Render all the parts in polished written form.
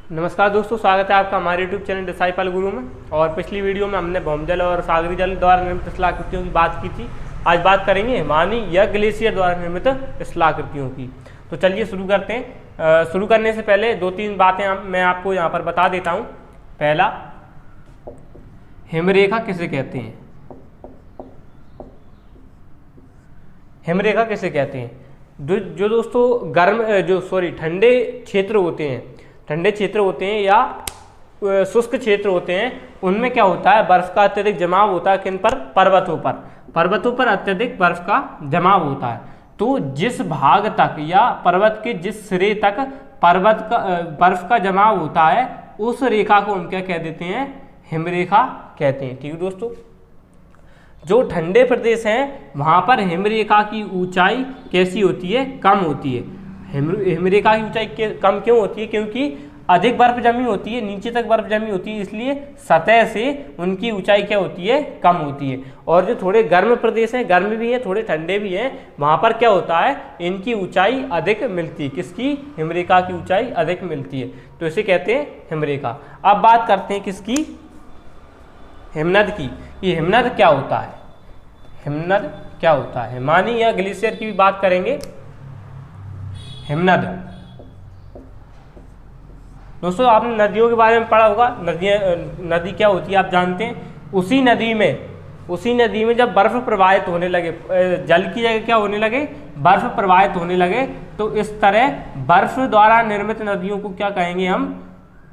नमस्कार दोस्तों, स्वागत है आपका हमारे यूट्यूब चैनल डिसाइपल गुरु में। और पिछली वीडियो में हमने भौमजल और सागरी जल द्वारा निर्मित शिलाकृतियों की बात की थी। आज बात करेंगे हिमानी या ग्लेशियर द्वारा निर्मित शिलाकृतियों की। तो चलिए शुरू करते हैं। शुरू करने से पहले दो तीन बातें मैं आपको यहाँ पर बता देता हूँ। पहला, हिमरेखा किसे कहते हैं? हिमरेखा किसे कहते हैं? जो दोस्तों ठंडे क्षेत्र होते हैं या शुष्क क्षेत्र होते हैं, उनमें क्या होता है, बर्फ का अत्यधिक जमाव होता है। किन पर? पर्वतों पर अत्यधिक बर्फ का जमाव होता है। तो जिस भाग तक या पर्वत के जिस सिरे तक बर्फ का जमाव होता है, उस रेखा को हम क्या कह देते हैं? हिमरेखा कहते हैं। ठीक है दोस्तों, जो ठंडे प्रदेश हैं वहां पर हिमरेखा की ऊंचाई कैसी होती है? कम होती है। हिमरेखा की ऊंचाई कम क्यों होती है? क्योंकि अधिक बर्फ जमी होती है, नीचे तक बर्फ जमी होती है, इसलिए सतह से उनकी ऊंचाई क्या होती है? कम होती है। और जो थोड़े गर्म प्रदेश हैं, गर्म भी हैं, थोड़े ठंडे भी हैं, वहां पर क्या होता है? इनकी ऊंचाई अधिक मिलती है। किसकी? हिमरेखा की ऊंचाई अधिक मिलती है, तो इसे कहते हैं हिमरेखा। अब बात करते हैं किसकी? हिमनद की। ये हिमनद क्या होता है? हिमनद क्या होता है? हिमानी या ग्लेशियर की भी बात करेंगे। हिमनद दोस्तों, आपने नदियों के बारे में पढ़ा होगा। नदी क्या होती है आप जानते हैं। उसी नदी में जब बर्फ प्रवाहित होने लगे, जल की जगह क्या होने लगे? बर्फ प्रवाहित होने लगे, तो इस तरह बर्फ द्वारा निर्मित नदियों को क्या कहेंगे? हम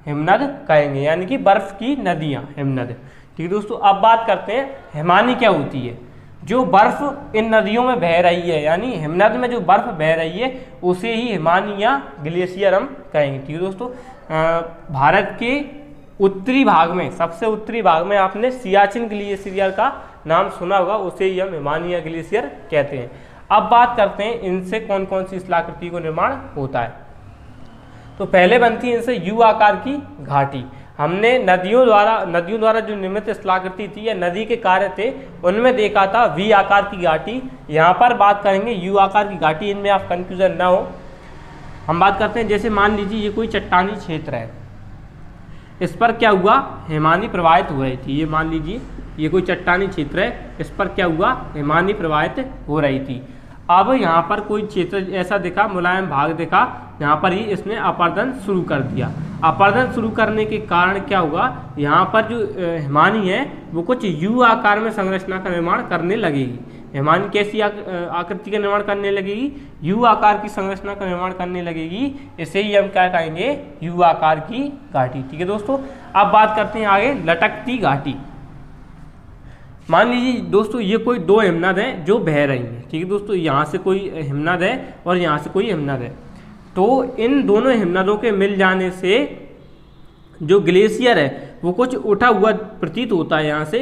हिमनद कहेंगे, यानी कि बर्फ की नदियां, हिमनद। ठीक है दोस्तों, अब बात करते हैं हिमानी क्या होती है। जो बर्फ इन नदियों में बह रही है, यानी हिमनद में जो बर्फ बह रही है, उसे ही हिमानी या ग्लेशियर हम कहेंगे। ठीक है दोस्तों, भारत के उत्तरी भाग में, सबसे उत्तरी भाग में आपने सियाचिन ग्लेशियर का नाम सुना होगा, उसे ही हम हिमानी या ग्लेशियर कहते हैं। अब बात करते हैं इनसे कौन कौन सी शिलाकृति को निर्माण होता है। तो पहले बनती है इनसे यू आकार की घाटी। हमने नदियों द्वारा जो निर्मित शिलाकृति थी या नदी के कार्य थे, उनमें देखा था वी आकार की घाटी। यहाँ पर बात करेंगे यू आकार की घाटी, इनमें आप कंफ्यूजन ना हो। हम बात करते हैं, जैसे मान लीजिए ये कोई चट्टानी क्षेत्र है, इस पर क्या हुआ? हिमानी प्रवाहित हो रही थी। ये मान लीजिए ये कोई चट्टानी क्षेत्र है, इस पर क्या हुआ? हिमानी प्रवाहित हो रही थी। अब यहाँ पर कोई क्षेत्र ऐसा दिखा, मुलायम भाग दिखा, यहाँ पर ही इसने अपरदन शुरू कर दिया। अपरदन शुरू करने के कारण क्या हुआ? यहाँ पर जो हिमानी है वो कुछ यू आकार में संरचना का निर्माण करने लगेगी। हिमानी कैसी आकृति का निर्माण करने लगेगी? यू आकार की संरचना का निर्माण करने लगेगी। इसे ही हम क्या कहेंगे? यू आकार की घाटी। ठीक है दोस्तों, अब बात करते हैं आगे लटकती घाटी। मान लीजिए दोस्तों ये कोई दो हिमनद हैं जो बह रही हैं। ठीक है दोस्तों, यहाँ से कोई हिमनद है और यहाँ से कोई हिमनद है। तो इन दोनों हिमनदों के मिल जाने से जो ग्लेशियर है वो कुछ उठा हुआ प्रतीत होता है। यहाँ से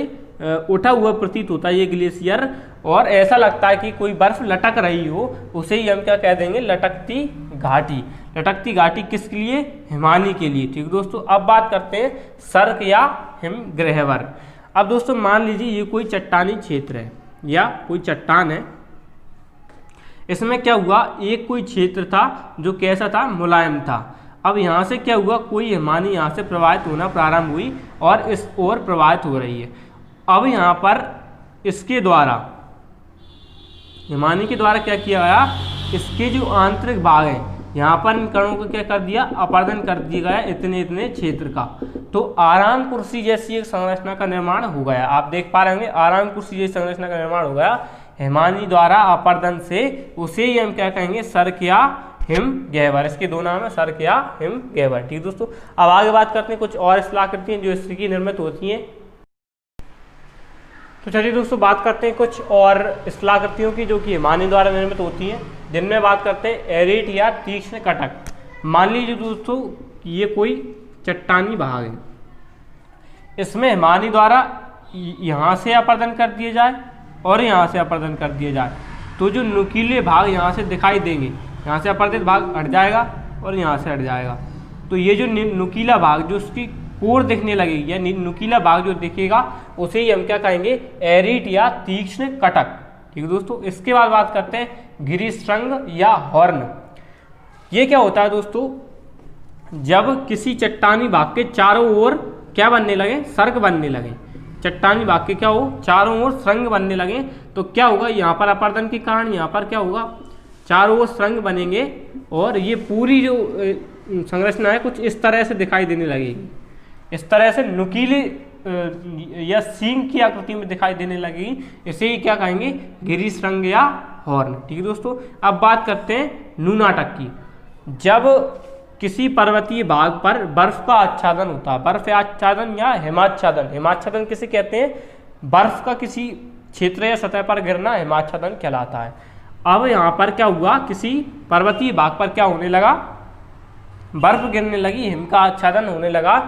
उठा हुआ प्रतीत होता है ये ग्लेशियर, और ऐसा लगता है कि कोई बर्फ लटक रही हो। उसे ही हम क्या कह देंगे? लटकती घाटी। लटकती घाटी किसके लिए? हिमानी के लिए। ठीक है दोस्तों, अब बात करते हैं सर्क या हिमगह्वर। अब दोस्तों मान लीजिए ये कोई चट्टानी क्षेत्र है या कोई चट्टान है। इसमें क्या हुआ? एक कोई क्षेत्र था जो कैसा था? मुलायम था। अब यहाँ से क्या हुआ? कोई हिमानी यहाँ से प्रवाहित होना प्रारंभ हुई और इस ओर प्रवाहित हो रही है। अब यहाँ पर इसके द्वारा, हिमानी के द्वारा क्या किया गया? इसके जो आंतरिक भाग है, यहाँ पर इन कणों को क्या कर दिया? अपरदन कर दिया गया इतने क्षेत्र का। तो आराम कुर्सी जैसी एक संरचना का निर्माण हो गया। आप देख पा रहे होंगे, आराम कुर्सी जैसी संरचना का निर्माण हो गया हिमानी द्वारा अपरदन से। उसे ही हम क्या कहेंगे? सर्क या हिमगह्वर। इसके दो नाम है, सर्क या हिमगह्वर। ठीक दोस्तों, अब आगे बात करते हैं कुछ और शिलाकृतियां जो इसकी निर्मित होती हैं। तो चलिए दोस्तों बात करते हैं कुछ और शिलाकृतियों की जो कि हिमानी द्वारा निर्मित होती हैं, जिनमें बात करते हैं एरीट या तीक्ष्ण कटक। मान लीजिए दोस्तों ये कोई चट्टानी भाग है, इसमें हिमानी द्वारा यहाँ से अपरदन कर दिए जाए और यहाँ से अपरदन कर दिए जाए, तो जो नुकीले भाग यहाँ से दिखाई देंगे, यहाँ से अपरदित भाग हट जाएगा और यहाँ से हट जाएगा। तो ये जो नुकीला भाग, जो उसकी कोर दिखने लगेगी या नुकीला भाग जो दिखेगा, उसे ही हम क्या कहेंगे? एरीट या तीक्ष्ण कटक। ठीक है दोस्तों, इसके बाद बात करते हैं गिरिशृंग या हॉर्न। ये क्या होता है दोस्तों? जब किसी चट्टानी भाग के चारों ओर क्या बनने लगे, सर्ग बनने लगे, चट्टानी भाग के क्या हो, चारों ओर सुरंग बनने लगे, तो क्या होगा, यहाँ पर अपर्दन के कारण यहाँ पर क्या होगा, चारों ओर सुरंग बनेंगे और ये पूरी जो संरचना है कुछ इस तरह से दिखाई देने लगेगी, इस तरह से नुकीली या सींग की आकृति में दिखाई देने लगेगी। इसे ही क्या कहेंगे, गिरी सुरंग या हॉर्न। ठीक है दोस्तों, अब बात करते हैं नूनाटक की। जब किसी पर्वतीय भाग पर बर्फ का आच्छादन होता है, बर्फ आच्छादन या हिमाच्छादन, हिमाच्छादन किसे कहते हैं, बर्फ का किसी क्षेत्र या सतह पर गिरना हिमाच्छादन कहलाता है। अब यहाँ पर क्या हुआ, किसी पर्वतीय भाग पर क्या होने लगा, बर्फ गिरने लगी, हिम का आच्छादन होने लगा,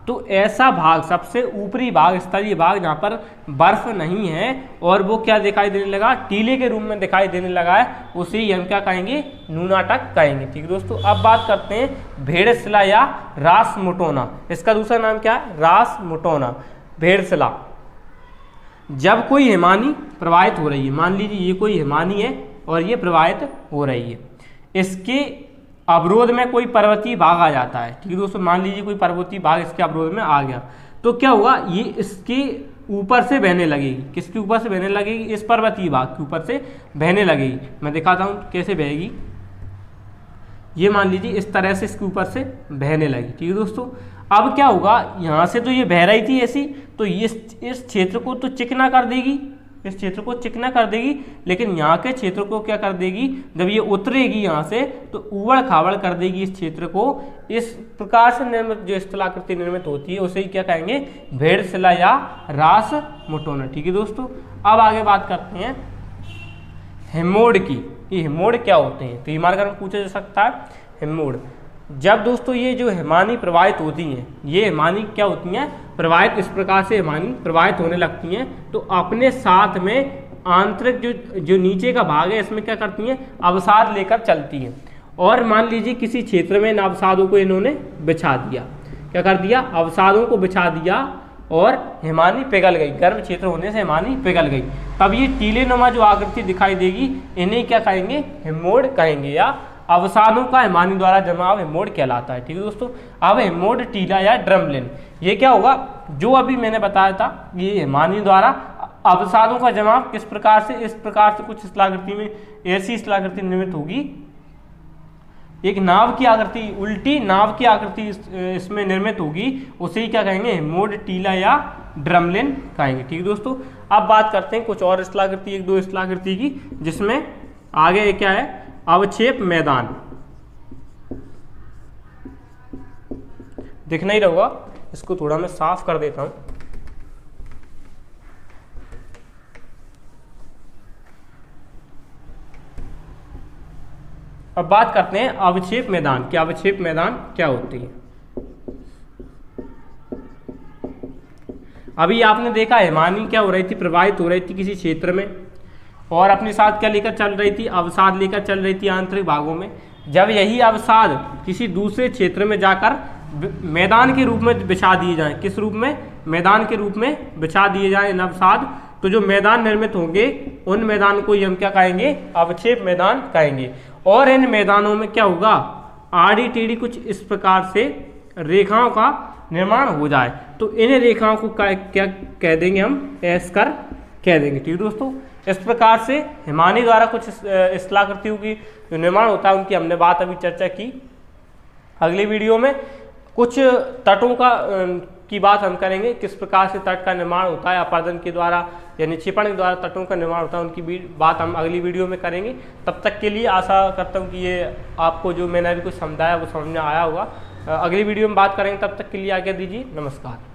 तो ऐसा भाग, सबसे ऊपरी भाग, स्तरीय भाग जहाँ पर बर्फ नहीं है और वो क्या दिखाई देने लगा, टीले के रूप में दिखाई देने लगा है, उसे ही हम क्या कहेंगे, नूनाटक कहेंगे। ठीक है दोस्तों, अब बात करते हैं भेड़शिला या रासमुटोना। इसका दूसरा नाम क्या है, रासमुटोना, भेड़शिला। जब कोई हिमानी प्रवाहित हो रही है, मान लीजिए ये कोई हिमानी है और ये प्रवाहित हो रही है, इसके अवरोध में कोई पर्वतीय भाग आ जाता है। ठीक है दोस्तों, मान लीजिए कोई पर्वतीय भाग इसके अवरोध में आ गया, तो क्या होगा, ये इसके ऊपर से बहने लगेगी, किसके ऊपर से बहने लगेगी, इस पर्वतीय भाग के ऊपर से बहने लगेगी। मैं दिखाता हूँ कैसे बहेगी, ये मान लीजिए इस तरह से इसके ऊपर से बहने लगी। ठीक है दोस्तों, अब क्या होगा, यहाँ से तो ये बह रही थी ऐसी, तो इस क्षेत्र को तो चिकना कर देगी, इस क्षेत्र को चिकना कर देगी, लेकिन यहाँ के क्षेत्र को क्या कर देगी, जब ये उतरेगी यहाँ से तो उबड़ खाबड़ कर देगी इस क्षेत्र को। इस प्रकार से निर्मित जो स्थलाकृति निर्मित होती है उसे ही क्या कहेंगे, भेड़शिला या रासमुटोना। ठीक है दोस्तों, अब आगे बात करते हैं हिमोड की। ये हिमोड क्या होते हैं, तो हमारे घर में पूछा जा सकता है हिमोड। जब दोस्तों ये जो हिमानी प्रवाहित होती हैं, ये हिमानी क्या होती हैं, प्रवाहित, इस प्रकार से हिमानी प्रवाहित होने लगती हैं, तो अपने साथ में आंतरिक जो नीचे का भाग है इसमें क्या करती हैं, अवसाद लेकर चलती हैं। और मान लीजिए किसी क्षेत्र में इन अवसादों को इन्होंने बिछा दिया, क्या कर दिया, अवसादों को बिछा दिया और हिमानी पिघल गई, गर्म क्षेत्र होने से हिमानी पिघल गई, तब ये टीलेनुमा जो आकृति दिखाई देगी, इन्हें क्या कहेंगे, हिमोड कहेंगे, या अवसादों का हिमानी द्वारा जमाव हिमोड कहलाता है। ठीक है दोस्तों, अब हिमोड, टीला या ड्रमलिन, ये क्या होगा, जो अभी मैंने बताया था, ये हिमानी द्वारा अवसादों का जमाव किस प्रकार से, इस प्रकार से कुछ स्थलाकृति में ऐसी स्थलाकृति निर्मित होगी, एक नाव की आकृति, उल्टी नाव की आकृति इसमें निर्मित होगी, उसे ही क्या कहेंगे, हिमोड, टीला या ड्रमलिन कहेंगे। ठीक है दोस्तों, अब बात करते हैं कुछ और स्थलाकृति, एक दो स्थलाकृति की, जिसमें आगे क्या है, अवक्षेप मैदान। दिख नहीं रहा, इसको थोड़ा मैं साफ कर देता हूं। अब बात करते हैं अवक्षेप मैदान की। अवक्षेप मैदान क्या होती है, अभी आपने देखा हिमानी क्या हो रही थी, प्रवाहित हो रही थी किसी क्षेत्र में, और अपने साथ क्या लेकर चल रही थी, अवसाद लेकर चल रही थी आंतरिक भागों में। जब यही अवसाद किसी दूसरे क्षेत्र में जाकर मैदान के रूप में बिछा दिए जाएं, किस रूप में, मैदान के रूप में बिछा दिए जाएं इन अवसाद, तो जो मैदान निर्मित होंगे उन मैदान को हम क्या कहेंगे, अवक्षेप मैदान कहेंगे। और इन मैदानों में क्या होगा, आड़ी टेढ़ी कुछ इस प्रकार से रेखाओं का निर्माण हो जाए, तो इन रेखाओं को क्या कह देंगे हम, एस्कर कह देंगे। ठीक है दोस्तों, इस प्रकार से हिमानी द्वारा कुछ स्थलाकृतियों की जो निर्माण होता है उनकी हमने बात अभी चर्चा की। अगली वीडियो में कुछ तटों की बात हम करेंगे, किस प्रकार से तट का निर्माण होता है, अपर्दन के द्वारा या निक्षेपण के द्वारा तटों का निर्माण होता है, उनकी बात हम अगली वीडियो में करेंगे। तब तक के लिए आशा करता हूँ कि ये आपको जो मैंने अभी कुछ समझाया वो समझ में आया होगा। अगली वीडियो में बात करेंगे, तब तक के लिए आज्ञा दीजिए, नमस्कार।